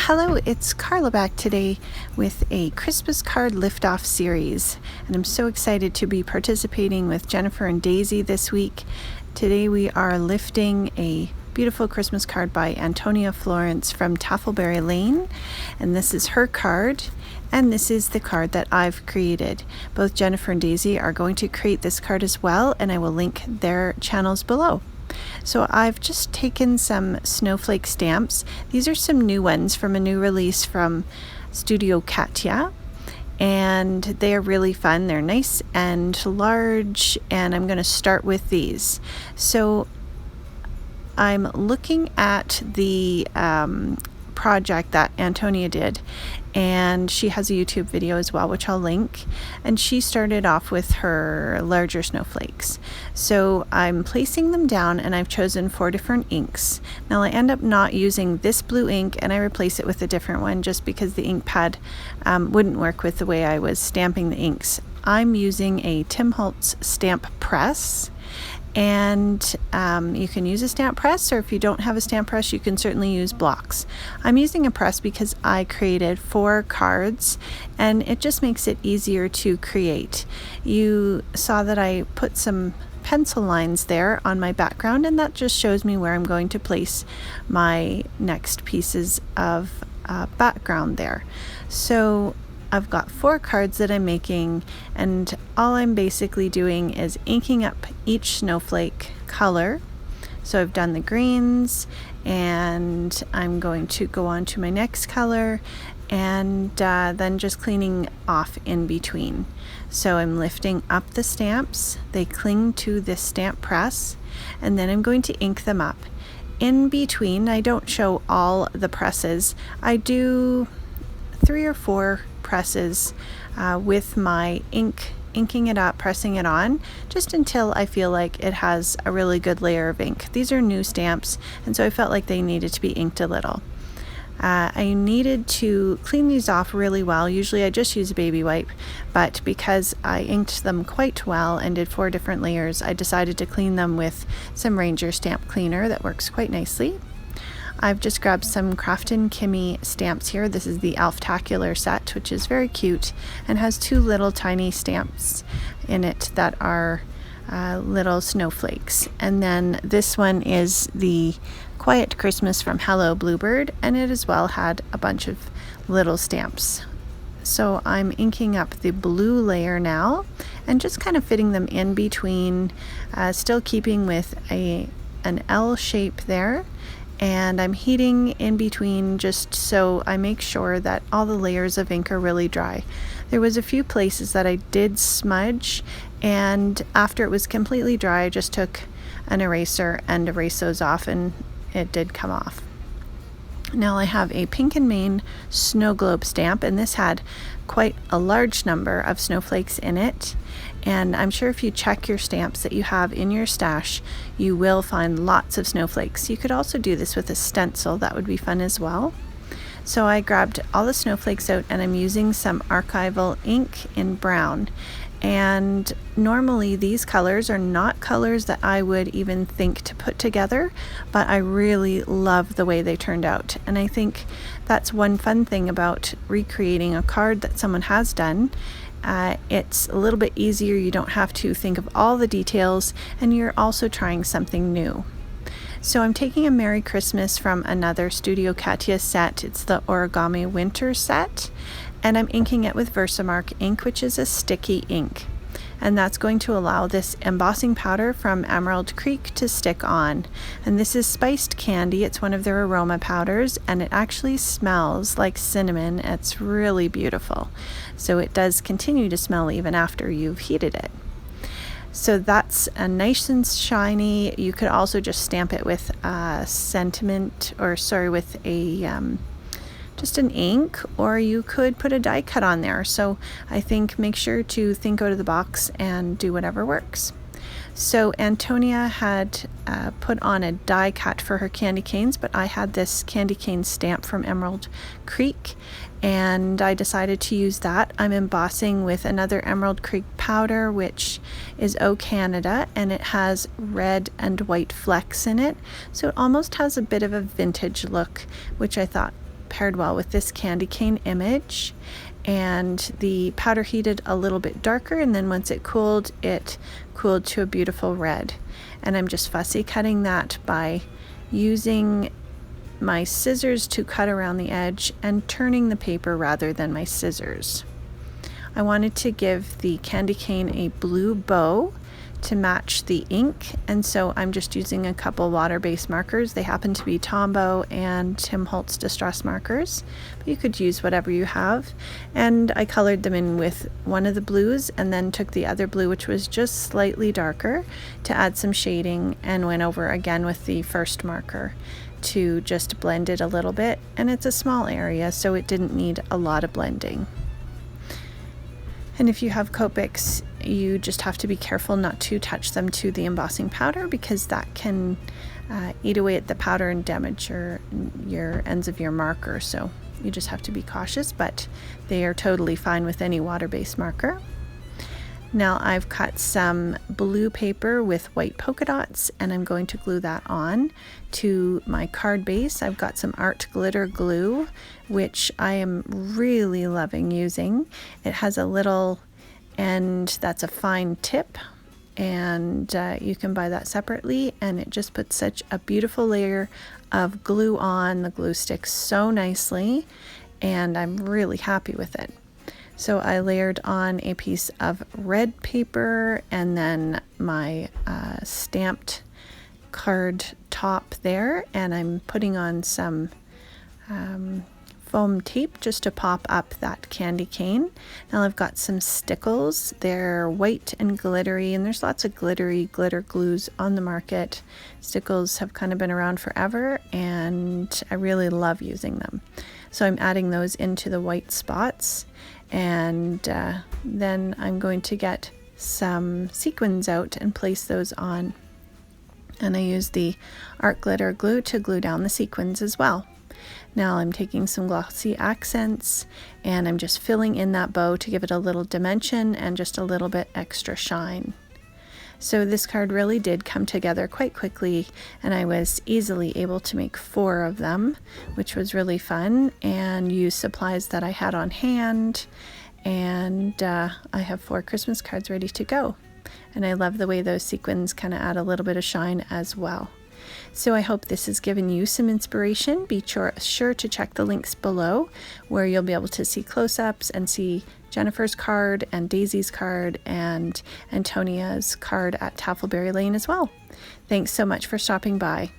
Hello, it's Carla back today with a Christmas card liftoff series, and I'm so excited to be participating with Jennifer and Daisie this week. Today we are lifting a beautiful Christmas card by Antonia Florence from Taffleberry Lane, and this is her card, and this is the card that I've created. Both Jennifer and Daisie are going to create this card as well, and I will link their channels below. So I've just taken some Snowflake stamps. These are some new ones from a new release from Studio Katya, and they are really fun. They're nice and large, and I'm going to start with these. So I'm looking at the project that Antonia did, and she has a YouTube video as well, which I'll link, and she started off with her larger snowflakes. So I'm placing them down, and I've chosen 4 different inks. Now I end up not using this blue ink, and I replace it with a different one just because the ink pad wouldn't work with the way I was stamping the inks. I'm using a Tim Holtz stamp press, and you can use a stamp press, or if you don't have a stamp press, you can certainly use blocks. I'm using a press because I created 4 cards, and it just makes it easier to create. You saw that I put some pencil lines there on my background, and that just shows me where I'm going to place my next pieces of background there. So I've got 4 cards that I'm making, and all I'm basically doing is inking up each snowflake color. So I've done the greens, and I'm going to go on to my next color, and then just cleaning off in between. So I'm lifting up the stamps, they cling to this stamp press, and then I'm going to ink them up. In between, I don't show all the presses. I do 3 or 4 presses with my inking it up, pressing it on, just until I feel like it has a really good layer of ink. These are new stamps, and so I felt like they needed to be inked a little. I needed to clean these off really well. Usually I just use a baby wipe, but because I inked them quite well and did 4 different layers, I decided to clean them with some Ranger stamp cleaner that works quite nicely. I've just grabbed some Craftin' Kimmy stamps here. This is the Elf-tacular set, which is very cute and has 2 little tiny stamps in it that are little snowflakes. And then this one is the Quiet Christmas from Hello Bluebird, and it as well had a bunch of little stamps. So I'm inking up the blue layer now and just kind of fitting them in between, still keeping with an L shape there. And I'm heating in between just so I make sure that all the layers of ink are really dry. There was a few places that I did smudge, and after it was completely dry, I just took an eraser and erased those off, and it did come off. Now I have a Pink and Main snow globe stamp, and this had quite a large number of snowflakes in it. And I'm sure if you check your stamps that you have in your stash, you will find lots of snowflakes. You could also do this with a stencil. That would be fun as well. So I grabbed all the snowflakes out, and I'm using some archival ink in brown. And normally these colors are not colors that I would even think to put together, but I really love the way they turned out. And I think that's one fun thing about recreating a card that someone has done. It's a little bit easier. You don't have to think of all the details, and you're also trying something new. So I'm taking a Merry Christmas from another Studio Katya set. It's the Origami Winter set, and I'm inking it with Versamark ink, which is a sticky ink. And that's going to allow this embossing powder from Emerald Creek to stick on. And this is spiced candy. It's one of their aroma powders, and it actually smells like cinnamon. It's really beautiful. So it does continue to smell even after you've heated it. So that's a nice and shiny. You could also just stamp it with with a just an ink, or you could put a die cut on there. So I think make sure to think out of the box and do whatever works. So Antonia had put on a die cut for her candy canes, but I had this candy cane stamp from Emerald Creek, and I decided to use that. I'm embossing with another Emerald Creek powder, which is O Canada, and it has red and white flecks in it, so it almost has a bit of a vintage look, which I thought paired well with this candy cane image. And the powder heated a little bit darker, and then once it cooled to a beautiful red. And I'm just fussy cutting that by using my scissors to cut around the edge and turning the paper rather than my scissors. I wanted to give the candy cane a blue bow to match the ink, and so I'm just using a couple water-based markers. They happen to be Tombow and Tim Holtz Distress markers, but you could use whatever you have. And I colored them in with one of the blues and then took the other blue, which was just slightly darker, to add some shading, and went over again with the first marker to just blend it a little bit. And it's a small area, so it didn't need a lot of blending. And if you have Copics, you just have to be careful not to touch them to the embossing powder, because that can eat away at the powder and damage your ends of your marker. So you just have to be cautious, but they are totally fine with any water-based marker. Now I've cut some blue paper with white polka dots, and I'm going to glue that on to my card base. I've got some art glitter glue, which I am really loving using. It has a little end that's a fine tip, and you can buy that separately, and it just puts such a beautiful layer of glue on. The glue sticks so nicely, and I'm really happy with it. So I layered on a piece of red paper and then my stamped card top there, and I'm putting on some foam tape just to pop up that candy cane. Now I've got some stickles. They're white and glittery, and there's lots of glittery glitter glues on the market. Stickles have kind of been around forever, and I really love using them. So I'm adding those into the white spots, and then I'm going to get some sequins out and place those on. And I use the art glitter glue to glue down the sequins as well. Now I'm taking some glossy accents, and I'm just filling in that bow to give it a little dimension and just a little bit extra shine. So this card really did come together quite quickly, and I was easily able to make 4 of them, which was really fun, and use supplies that I had on hand. And I have 4 Christmas cards ready to go. And I love the way those sequins kind of add a little bit of shine as well. So I hope this has given you some inspiration. Be sure to check the links below, where you'll be able to see close-ups and see Jennifer's card and Daisy's card and Antonia's card at Taffleberry Lane as well. Thanks so much for stopping by.